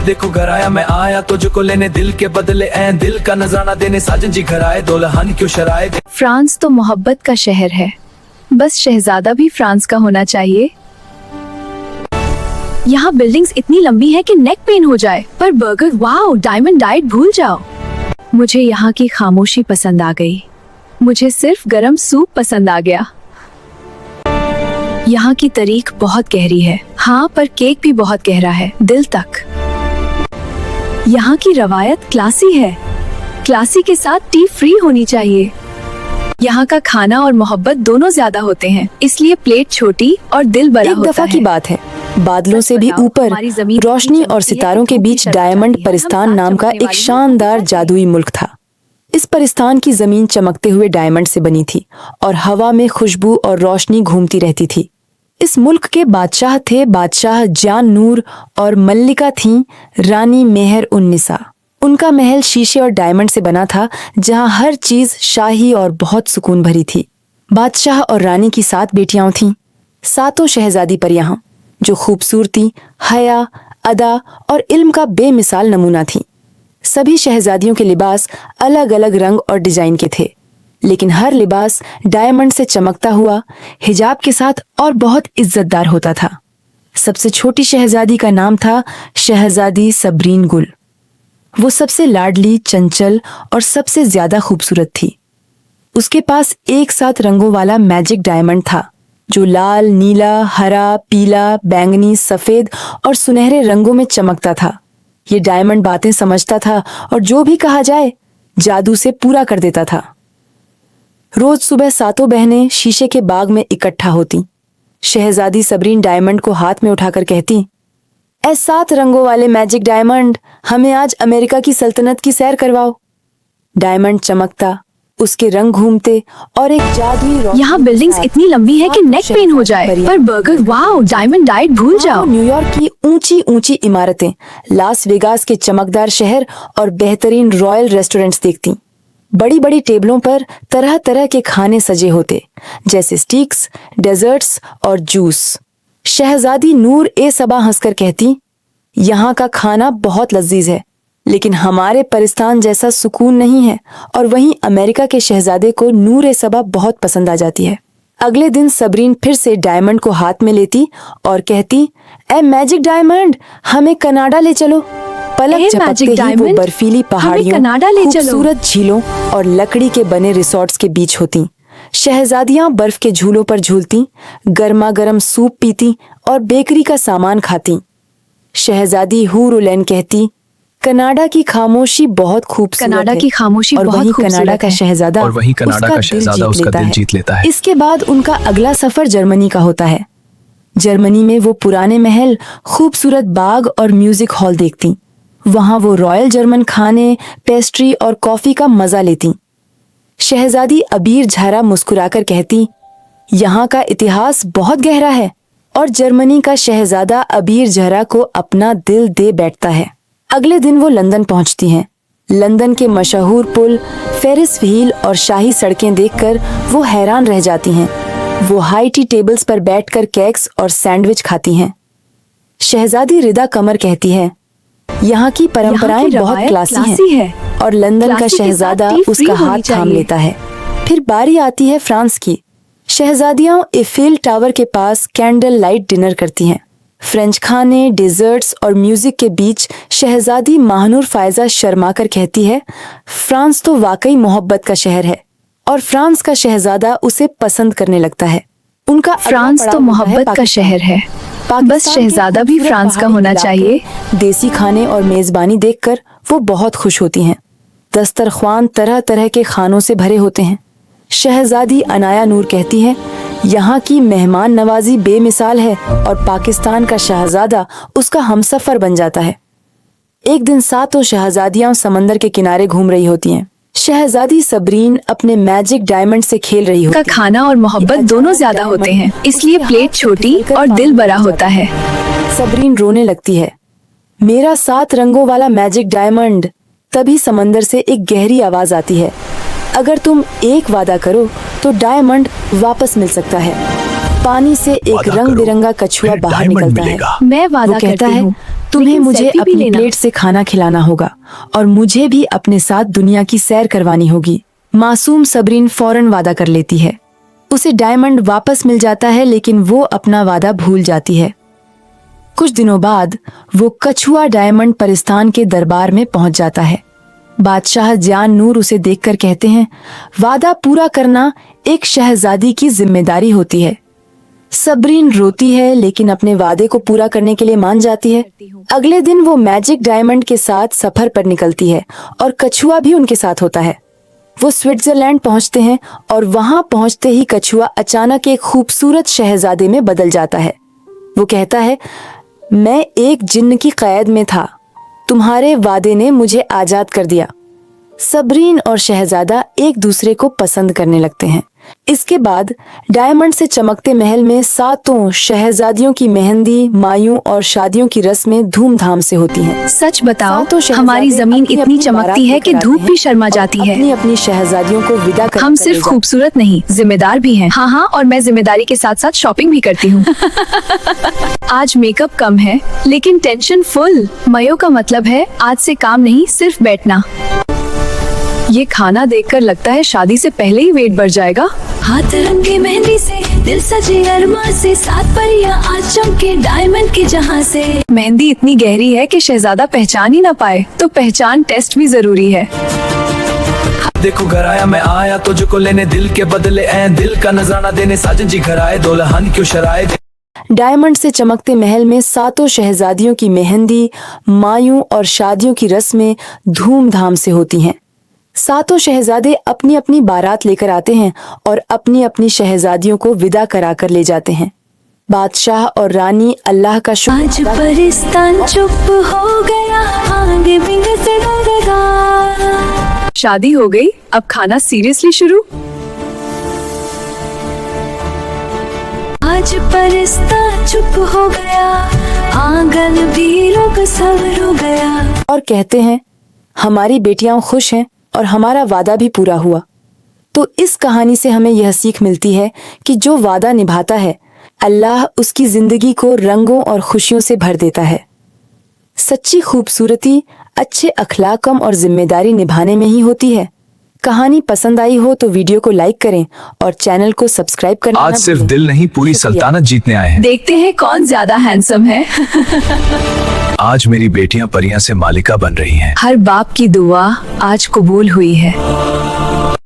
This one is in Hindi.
देखो घर आया मैं आया तुझको लेने, दिल के बदले ऐ दिल का नजराना देने, साजन जी घर आए दुल्हन क्यों शराए। फ्रांस तो मोहब्बत का शहर है, बस शहजादा भी फ्रांस का होना चाहिए। यहाँ बिल्डिंग्स इतनी लंबी है कि नेक पेन हो जाए, पर बर्गर वाओ, डायमंड डाइट भूल जाओ। मुझे यहाँ की खामोशी पसंद आ गई, मुझे सिर्फ गरम सूप पसंद आ गया। यहाँ की तारीख बहुत गहरी है, हाँ पर केक भी बहुत गहरा है, दिल तक। यहाँ की रवायत क्लासी है, क्लासी के साथ टी फ्री होनी चाहिए। यहाँ का खाना और मोहब्बत दोनों ज्यादा होते हैं, इसलिए प्लेट छोटी और दिल बड़ा होता है। एक दफा की बात है, बादलों से भी ऊपर रोशनी और सितारों के बीच डायमंड परिस्तान नाम का एक शानदार जादुई मुल्क था। इस परिस्तान की जमीन चमकते हुए डायमंड से बनी थी और हवा में खुशबू और रोशनी घूमती रहती थी। इस मुल्क के बादशाह थे बादशाह जान नूर और मल्लिका थीं रानी मेहर उन्निसा। उनका महल शीशे और डायमंड से बना था, जहां हर चीज शाही और बहुत सुकून भरी थी। बादशाह और रानी की 7 बेटियां थीं, 7 शहजादी परियां जो खूबसूरती, हया, अदा और इल्म का बेमिसाल नमूना थीं। सभी शहजादियों के लिबास अलग अलग रंग और डिजाइन के थे, लेकिन हर लिबास डायमंड से चमकता हुआ हिजाब के साथ और बहुत इज्जतदार होता था। सबसे छोटी शहजादी का नाम था शहजादी सबरीन गुल। वो सबसे लाडली, चंचल और सबसे ज्यादा खूबसूरत थी। उसके पास एक साथ रंगों वाला मैजिक डायमंड था, जो लाल, नीला, हरा, पीला, बैंगनी, सफेद और सुनहरे रंगों में चमकता था। ये डायमंड बातें समझता था और जो भी कहा जाए जादू से पूरा कर देता था। रोज सुबह 7 बहनें शीशे के बाग में इकट्ठा होती। शहजादी सबरीन डायमंड को हाथ में उठाकर कहती, ऐ 7 रंगों वाले मैजिक डायमंड, हमें आज अमेरिका की सल्तनत की सैर करवाओ। डायमंड चमकता, उसके रंग घूमते और एक जादुई यहाँ बिल्डिंग्स इतनी लंबी है कि नेक पेन हो जाए, पर बर्गर वाओ, डायमंड डाइट भूल जाओ। न्यूयॉर्क की ऊंची ऊंची इमारतें, लास वेगास के चमकदार शहर और बेहतरीन रॉयल रेस्टोरेंट्स देखती। बड़ी बड़ी टेबलों पर तरह तरह के खाने सजे होते, जैसे स्टीक्स, डेजर्ट्स और जूस। शहजादी नूर ए सबा हंसकर कहती, यहाँ का खाना बहुत लजीज है, लेकिन हमारे परिस्तान जैसा सुकून नहीं है। और वहीं अमेरिका के शहजादे को नूर ए सबा बहुत पसंद आ जाती है। अगले दिन सबरीन फिर से डायमंड को हाथ में लेती और कहती, ए मैजिक डायमंड, हमें कनाडा ले चलो। पलक झपकते ही वो बर्फीली पहाड़ियों, खूबसूरत झीलों और लकड़ी के बने रिसोर्ट्स के बीच होती। शहजादियां बर्फ के झूलों पर झूलती, गर्मा गर्म सूप पीती और बेकरी का सामान खाती। शहजादी हुरुलैन कहती, कनाडा की खामोशी बहुत खूबसूरत है। कनाडा की खामोशी और बहुत वहीं खूबसूरत कनाडा का है। शहजादा और वहीं कनाडा का शहजादा उसका दिल जीत लेता है। इसके बाद उनका अगला सफर जर्मनी का होता है। जर्मनी में वो पुराने महल, खूबसूरत बाग और म्यूजिक हॉल देखती। वहां वो रॉयल जर्मन खाने, पेस्ट्री और कॉफी का मजा लेती। शहजादी अबीर झारा मुस्कुराकर कहती, यहाँ का इतिहास बहुत गहरा है। और जर्मनी का शहजादा अबीर झरा को अपना दिल दे बैठता है। अगले दिन वो लंदन पहुंचती हैं। लंदन के मशहूर पुल, फेरिस व्हील और शाही सड़कें देखकर वो हैरान रह जाती हैं। वो हाई टी टेबल्स पर बैठकर केक्स और सैंडविच खाती हैं। शहजादी रिदा कमर कहती है, यहाँ की परंपराएं बहुत क्लासी हैं और लंदन का शहजादा उसका हाथ थाम लेता है। फिर बारी आती है फ्रांस की। शहजादियां इफिल टावर के पास कैंडल लाइट डिनर करती हैं। फ्रेंच खाने, डेजर्ट्स और म्यूजिक के बीच शहजादी महानूर फायजा शर्माकर कहती है, फ्रांस तो वाकई मोहब्बत का शहर है। और फ्रांस का शहजादा उसे पसंद करने लगता है। उनका फ्रांस तो मोहब्बत का शहर है, बस शहजादा भी फ्रांस का होना चाहिए। देसी खाने और मेजबानी देखकर वो बहुत खुश होती हैं। दस्तरख्वान तरह तरह के खानों से भरे होते हैं। शहजादी अनाया नूर कहती है, यहाँ की मेहमान नवाजी बेमिसाल है और पाकिस्तान का शहजादा उसका हमसफर बन जाता है। एक दिन 7 शहजादियां समंदर के किनारे घूम रही होती हैं। शहजादी सबरीन अपने मैजिक डायमंड से खेल रही होती है। का खाना और मोहब्बत दोनों ज्यादा होते हैं, इसलिए प्लेट छोटी और दिल बड़ा होता है। सबरीन रोने लगती है, मेरा 7 रंगों वाला मैजिक डायमंड। तभी समंदर से एक गहरी आवाज आती है, अगर तुम एक वादा करो तो डायमंड वापस मिल सकता है। पानी से एक रंग बिरंगा कछुआ बाहर निकलता है। मैं वादा कहता करती है, हूँ। तुम्हें लेकिन मुझे सेल्फी भी अपनी लेना। प्लेट से खाना खिलाना होगा और मुझे भी अपने साथ दुनिया की सैर करवानी होगी। मासूम सबरीन फौरन वादा कर लेती है। उसे डायमंड वापस मिल जाता है, लेकिन वो अपना वादा भूल जाती है। कुछ दिनों बाद वो कछुआ डायमंड परिस्तान के दरबार में पहुंच जाता है। बादशाह जान नूर उसे देखकर कहते हैं, वादा पूरा करना एक शहजादी की जिम्मेदारी होती है। सबरीन रोती है, लेकिन अपने वादे को पूरा करने के लिए मान जाती है। अगले दिन वो मैजिक डायमंड के साथ सफर पर निकलती है और कछुआ भी उनके साथ होता है। वो स्विट्जरलैंड पहुंचते हैं और वहां पहुंचते ही कछुआ अचानक एक खूबसूरत शहजादे में बदल जाता है। वो कहता है, मैं एक जिन्न की कैद में था, तुम्हारे वादे ने मुझे आजाद कर दिया। सबरीन और शहजादा एक दूसरे को पसंद करने लगते हैं। इसके बाद डायमंड से चमकते महल में 7 शहजादियों की मेहंदी, मायूं और शादियों की रस्में धूमधाम से होती हैं। सच बताओ, सातों शहजादे हमारी जमीन अपनी इतनी अपनी चमकती बारात है कि लेकर धूप आते भी हैं शर्मा और जाती है। अपनी अपनी शहजादियों को विदा कर हम सिर्फ खूबसूरत नहीं, जिम्मेदार भी हैं। हाँ हाँ, और मैं जिम्मेदारी के साथ साथ शॉपिंग भी करती हूँ। आज मेकअप कम है, लेकिन टेंशन फुल। मयो का मतलब है आज से काम नहीं, सिर्फ बैठना। ये खाना देखकर लगता है शादी से पहले ही वेट बढ़ जाएगा। हाथ रंगे मेहंदी से, दिल सजे अरमा से, 7 परियां आज चमके डायमंड के जहां से। मेहंदी इतनी गहरी है कि शहजादा पहचान ही ना पाए, तो पहचान टेस्ट भी जरूरी है। देखो घर आया मैं आया तुझको लेने, दिल के बदले दिल का नजराना देने, साजन जी घर आए दुल्हन क्यों शराए। डायमंड से चमकते महल में 7 शहजादियों की मेहंदी, मायूं और शादियों की रस्में धूमधाम से होती हैं। 7 शहजादे अपनी अपनी बारात लेकर आते हैं और अपनी अपनी शहजादियों को विदा करा कर ले जाते हैं। बादशाह और रानी अल्लाह का आज शुक्र परिस्तान चुप हो गया, आगे बिंग से डरेगा। शादी हो गई, अब खाना सीरियसली शुरू। आज परिस्तान चुप हो गया, आंगन भी लोग सब रो गया। और कहते हैं, हमारी बेटियां खुश हैं और हमारा वादा भी पूरा हुआ। तो इस कहानी से हमें यह सीख मिलती है कि जो वादा निभाता है, अल्लाह उसकी जिंदगी को रंगों और खुशियों से भर देता है। सच्ची खूबसूरती अच्छे अखलाकम और जिम्मेदारी निभाने में ही होती है। कहानी पसंद आई हो तो वीडियो को लाइक करें और चैनल को सब्सक्राइब करना आज ना सिर्फ भूलें। दिल नहीं पूरी शुक्रिया। सल्तनत जीतने आए हैं। देखते हैं कौन ज्यादा हैंडसम है। आज मेरी बेटियां परियां से मालिका बन रही हैं। हर बाप की दुआ आज कबूल हुई है।